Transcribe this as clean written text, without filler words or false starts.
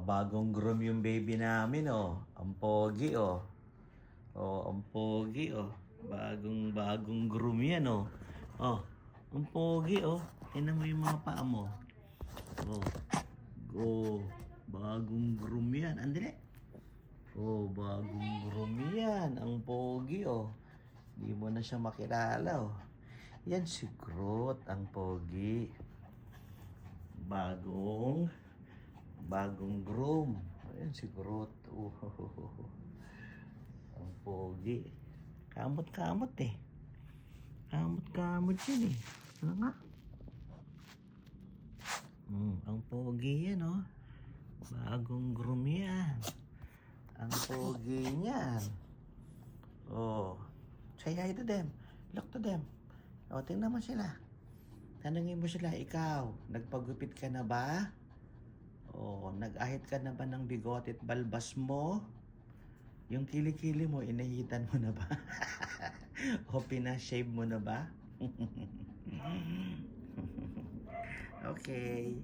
Bagong groom yung baby namin, oh. Ang pogi, oh. Oh, ang pogi, oh. Bagong groom yan, oh. Oh, ang pogi, oh. Tingnan mo yung mga paa mo. Oh. Oh, bagong groom yan. Andali. Oh, bagong groom yan. Ang pogi, oh. Hindi mo na siya makilala, oh. Yan si Groot, ang pogi. Bagong groom. Ayan si Groot. Ang pogi. Kamot-kamot eh. Kamot-kamot yan eh. Ano nga? Ang pogi yan oh. Bagong groom yan. Ang pogi niyan. Oh. Say hi to them. Look to them. O, tingnan mo sila. Tanungin mo sila, ikaw, nagpagupit ka na ba? O, nag-ahit ka na ba ng bigote at balbas mo? Yung kilikili mo, inahitan mo na ba? O, pinashave mo na ba? Okay.